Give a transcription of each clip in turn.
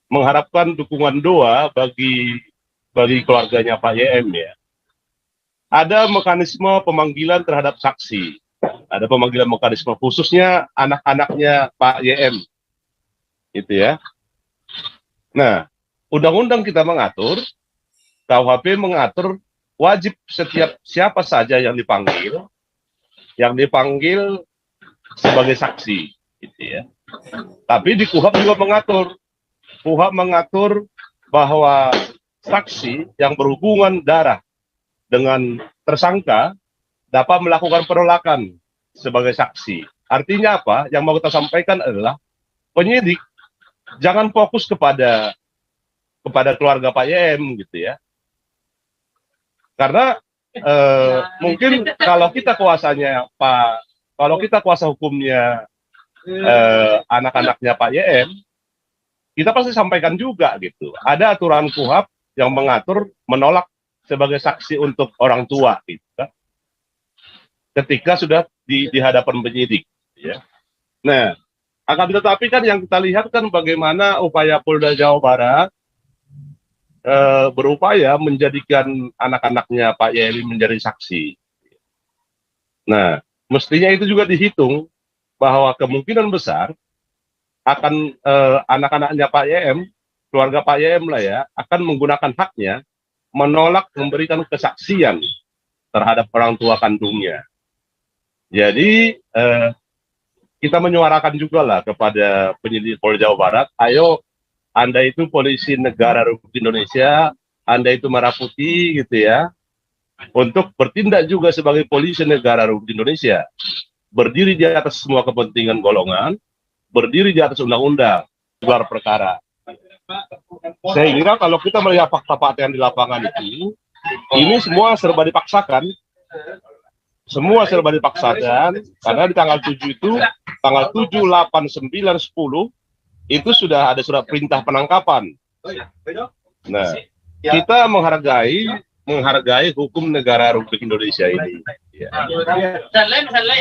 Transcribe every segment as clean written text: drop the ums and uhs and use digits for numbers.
mengharapkan dukungan doa bagi keluarganya Pak YM ya. Ada mekanisme pemanggilan terhadap saksi. Ada pemanggilan mekanisme khususnya anak-anaknya Pak YM. Gitu ya. Nah, undang-undang kita mengatur, KUHP mengatur wajib setiap siapa saja yang dipanggil sebagai saksi, gitu ya. Tapi di KUHP juga mengatur bahwa saksi yang berhubungan darah dengan tersangka dapat melakukan penolakan sebagai saksi. Artinya apa? Yang mau kita sampaikan adalah penyidik jangan fokus kepada keluarga Pak YM gitu ya. Karena mungkin kalau kita kuasa hukumnya anak-anaknya Pak YM, kita pasti sampaikan juga gitu. Ada aturan KUHP yang mengatur menolak sebagai saksi untuk orang tua gitu kan. Ketika sudah di hadapan penyidik ya. Nah, akan tetapi kan yang kita lihat kan bagaimana upaya Polda Jawa Barat berupaya menjadikan anak-anaknya Pak YM menjadi saksi. Nah, mestinya itu juga dihitung bahwa kemungkinan besar akan anak-anaknya Pak YM, keluarga Pak YM lah ya, akan menggunakan haknya menolak memberikan kesaksian terhadap orang tua kandungnya. Jadi kita menyuarakan juga lah kepada penyidik Polda Jawa Barat, ayo Anda itu polisi negara Republik Indonesia, Anda itu merah putih gitu ya, untuk bertindak juga sebagai polisi negara Republik Indonesia, berdiri di atas semua kepentingan golongan, berdiri di atas undang-undang, gelar perkara. Sehingga kalau kita melihat fakta-fakta yang di lapangan itu, ini semua serba dipaksakan. Semua serba dipaksakan, karena di tanggal 7 itu, tanggal 7, 8, 9, 10, itu sudah ada surat perintah penangkapan. Nah, kita menghargai hukum negara Republik Indonesia ini. Ya.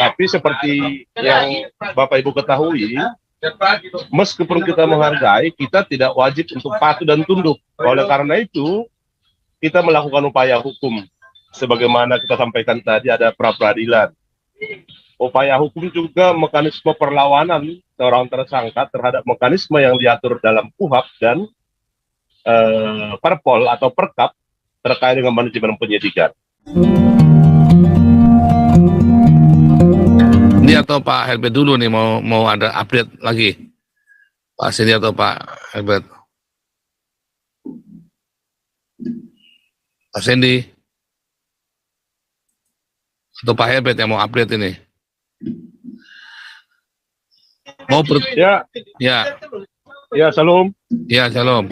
Tapi seperti yang Bapak Ibu ketahui, meskipun kita menghargai, kita tidak wajib untuk patuh dan tunduk. Oleh karena itu, kita melakukan upaya hukum. Sebagaimana kita sampaikan tadi, ada pra-peradilan. Upaya hukum juga mekanisme perlawanan seorang tersangka terhadap mekanisme yang diatur dalam KUHP dan Perpol atau Perkap terkait dengan manajemen penyidikan. Ini atau Pak Herbert dulu nih mau ada update lagi. Pak Sini atau Pak Herbert? Pak Sandy? Atau Pak Herbert yang mau update ini? Ya, salam. Ya, salam.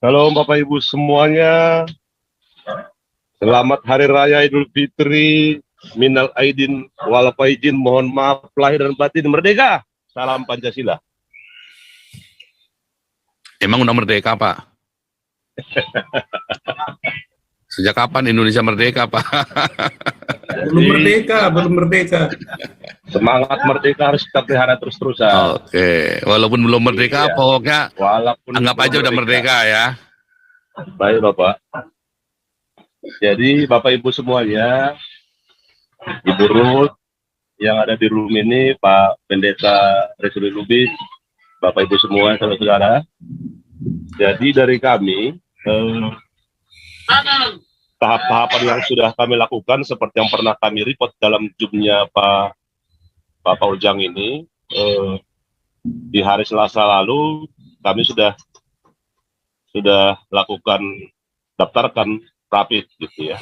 Salam Bapak Ibu semuanya. Selamat Hari Raya Idul Fitri. Minal aidin wal faizin, mohon maaf lahir dan batin, merdeka. Salam Pancasila. Emang udah merdeka, Pak? Sejak kapan Indonesia merdeka, Pak? Belum merdeka. Semangat merdeka harus kita pelihara terus-terusan. Oke, walaupun belum merdeka, pokoknya anggap aja udah merdeka ya. Baik Bapak. Jadi Bapak Ibu semuanya, Ibu Ruth yang ada di room ini, Pak Pendeta Resuli Lubis, Bapak Ibu semua, saudara-saudara. Jadi dari kami, tahap-tahapan yang sudah kami lakukan seperti yang pernah kami report dalam Zoom-nya Pak Ujang ini, di hari Selasa lalu kami sudah lakukan daftarkan rapid gitu ya,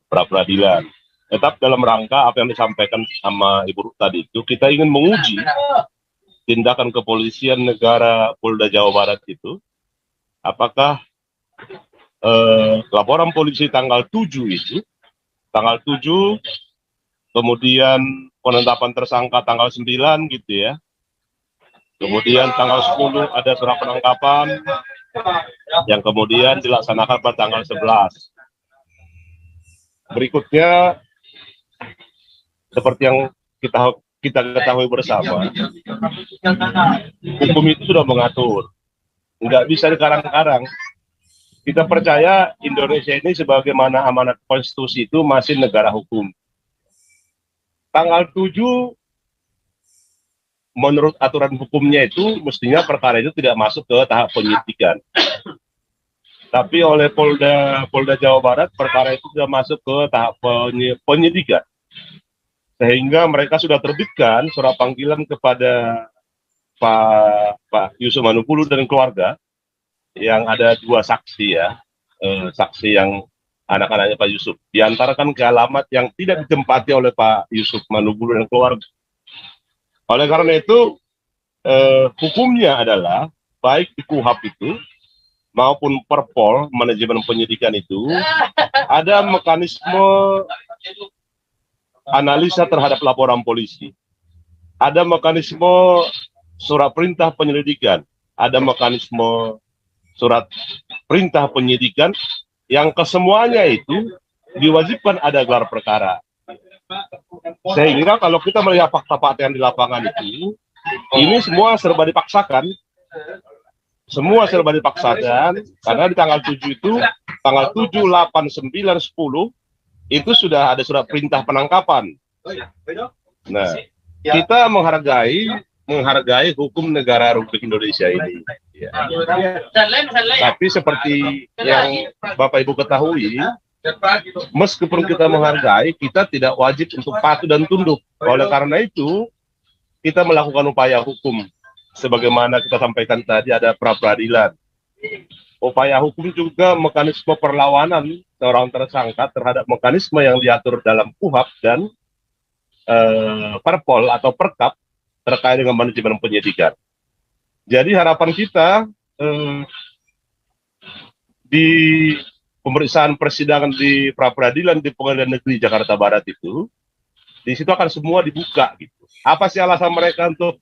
pra peradilan. Tetap dalam rangka apa yang disampaikan sama Ibu Ruth tadi itu, kita ingin menguji tindakan kepolisian negara Polda Jawa Barat itu, apakah laporan polisi tanggal 7 itu, tanggal 7, kemudian penetapan tersangka tanggal 9 gitu ya, kemudian tanggal 10 ada surat penangkapan, yang kemudian dilaksanakan pada tanggal 11. Berikutnya, seperti yang kita ketahui bersama, hukum itu sudah mengatur nggak bisa dikarang-karang. Kita percaya Indonesia ini sebagaimana amanat konstitusi itu masih negara hukum. Tanggal 7 menurut aturan hukumnya itu mestinya perkara itu tidak masuk ke tahap penyidikan. Tapi oleh Polda Jawa Barat perkara itu sudah masuk ke tahap penyidikan. Sehingga mereka sudah terbitkan surat panggilan kepada Pak Yusuf Manupulu dan keluarga yang ada 2 saksi ya, saksi yang anak-anaknya Pak Yusuf. Diantarkan ke alamat yang tidak ditempati oleh Pak Yusuf Manupulu dan keluarga. Oleh karena itu, hukumnya adalah baik di KUHAP itu maupun Perpol, manajemen penyidikan itu, ada mekanisme analisa terhadap laporan polisi. Ada mekanisme surat perintah penyelidikan. Ada mekanisme surat perintah penyidikan yang kesemuanya itu diwajibkan ada gelar perkara. Sehingga kalau kita melihat fakta-fakta yang di lapangan itu, ini semua serba dipaksakan. Semua serba dipaksakan, karena di tanggal 7 itu, tanggal 7, 8, 9, 10, itu sudah ada surat perintah penangkapan. Nah, kita menghargai hukum negara Republik Indonesia ini. Ya. Tapi seperti yang Bapak Ibu ketahui, meskipun kita menghargai, kita tidak wajib untuk patuh dan tunduk. Oleh karena itu, kita melakukan upaya hukum. Sebagaimana kita sampaikan tadi, ada pra-peradilan. Upaya hukum juga mekanisme perlawanan seorang tersangka terhadap mekanisme yang diatur dalam KUHAP dan Perpol atau Perkap terkait dengan manajemen penyidikan. Jadi harapan kita di pemeriksaan persidangan di pra-peradilan di Pengadilan Negeri Jakarta Barat itu, di situ akan semua dibuka gitu. Apa sih alasan mereka untuk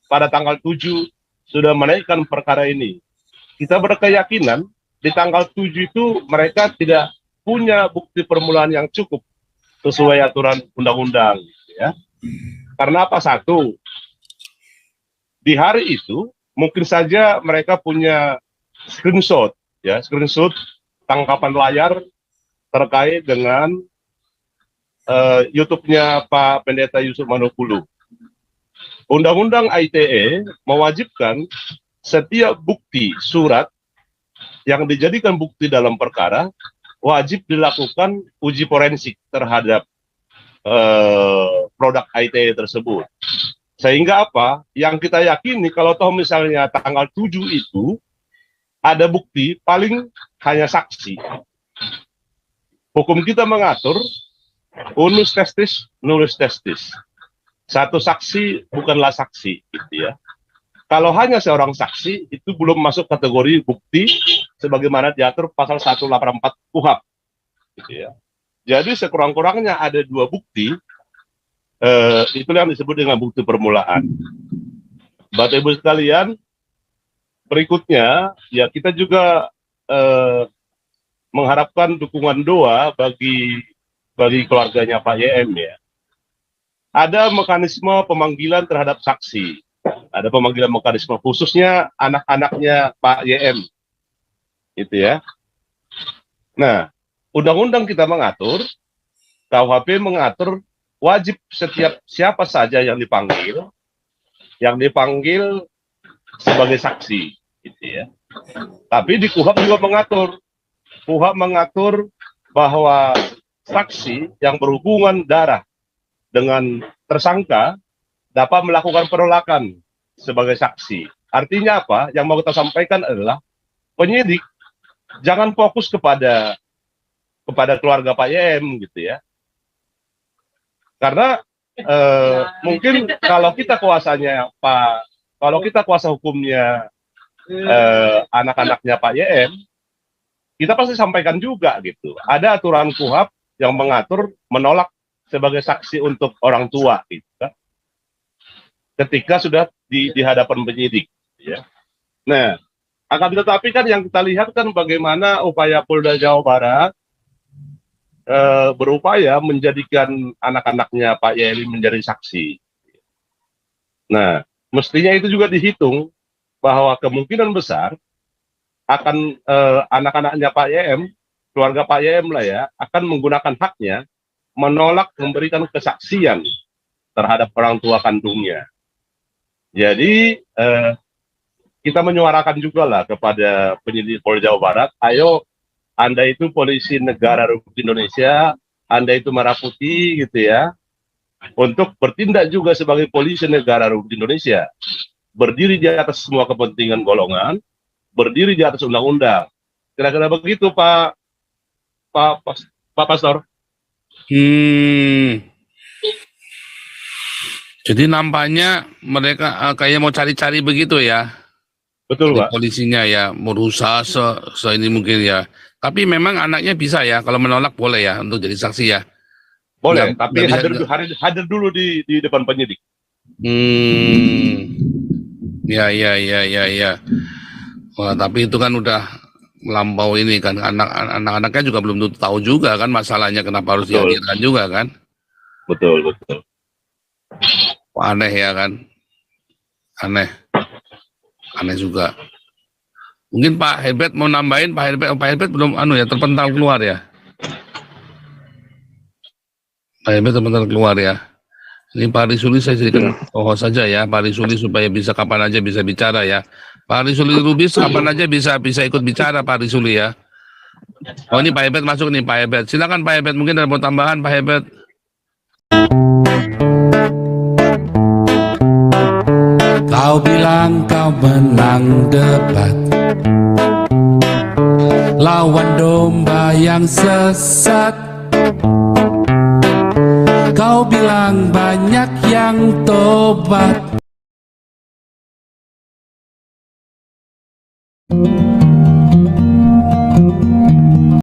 pada tanggal 7 sudah menaikkan perkara ini? Kita berkeyakinan di tanggal 7 itu mereka tidak punya bukti permulaan yang cukup sesuai aturan undang-undang, ya. Karena apa? Satu, di hari itu mungkin saja mereka punya screenshot, ya, screenshot tangkapan layar terkait dengan YouTube-nya Pak Pendeta Yusuf Manupulu. Undang-Undang ITE mewajibkan setiap bukti surat yang dijadikan bukti dalam perkara wajib dilakukan uji forensik terhadap produk ITE tersebut. Sehingga apa? Yang kita yakini kalau toh misalnya tanggal 7 itu ada bukti paling hanya saksi. Hukum kita mengatur unus testis, nullus testis. Satu saksi bukanlah saksi, gitu ya. Kalau hanya seorang saksi, itu belum masuk kategori bukti sebagaimana diatur pasal 184 KUHAP, gitu ya. Jadi sekurang-kurangnya ada 2 bukti, itulah yang disebut dengan bukti permulaan. Bapak Ibu sekalian, berikutnya, ya kita juga mengharapkan dukungan doa bagi keluarganya Pak YM, ya. Ada mekanisme pemanggilan terhadap saksi. Ada pemanggilan mekanisme khususnya anak-anaknya Pak YM. Gitu ya. Nah, undang-undang kita mengatur, KUHP mengatur wajib setiap siapa saja yang dipanggil sebagai saksi. Gitu ya. Tapi di KUHP juga mengatur. KUHP mengatur bahwa saksi yang berhubungan darah dengan tersangka dapat melakukan penolakan sebagai saksi. Artinya apa? Yang mau kita sampaikan adalah penyidik jangan fokus kepada keluarga Pak YM gitu ya. Karena mungkin kalau kita kuasa hukumnya anak-anaknya Pak YM, kita pasti sampaikan juga gitu. Ada aturan KUHP yang mengatur menolak sebagai saksi untuk orang tua gitu, kan? Ketika sudah di hadapan penyidik, ya. Nah, akan tetapi kan yang kita lihat kan bagaimana upaya Polda Jawa Barat berupaya menjadikan anak-anaknya Pak Yeli menjadi saksi. Nah, mestinya itu juga dihitung bahwa kemungkinan besar akan anak-anaknya Pak YM, keluarga Pak YM lah ya, akan menggunakan haknya menolak memberikan kesaksian terhadap orang tua kandungnya. Jadi kita menyuarakan juga lah kepada penyidik Polda Jawa Barat, ayo Anda itu polisi negara Republik Indonesia, Anda itu merah putih gitu ya, untuk bertindak juga sebagai polisi negara Republik Indonesia, berdiri di atas semua kepentingan golongan, berdiri di atas undang-undang. Kira-kira begitu Pak Pastor. Jadi nampaknya mereka kayak mau cari-cari begitu ya. Betul, Pak. Polisinya ya, berusaha ini mungkin ya. Tapi memang anaknya bisa ya, kalau menolak boleh ya untuk jadi saksi ya. Boleh, Nggak tapi bisa, hadir dulu di depan penyidik. Ya. Wah, tapi itu kan udah melampau ini kan, anak-anaknya juga belum tentu tahu juga kan masalahnya, kenapa harus Betul. dihadirkan juga kan. Betul. Wah, aneh ya kan. Aneh juga. Mungkin Pak Herbert mau nambahin, Pak Herbert belum terpental keluar ya. Pak Herbert terpental keluar ya. Ini Pak Risuli saya jadikan host saja ya, Pak Risuli, supaya bisa kapan aja bisa bicara ya. Pak Risuli Lubis kapan aja bisa ikut bicara Pak Risuli ya. Oh, ini Pak Herbert masuk nih, Pak Herbert. Silakan Pak Herbert, mungkin ada mau tambahan Pak Herbert. Kau bilang kau menang debat, lawan domba yang sesat. Kau bilang banyak yang tobat.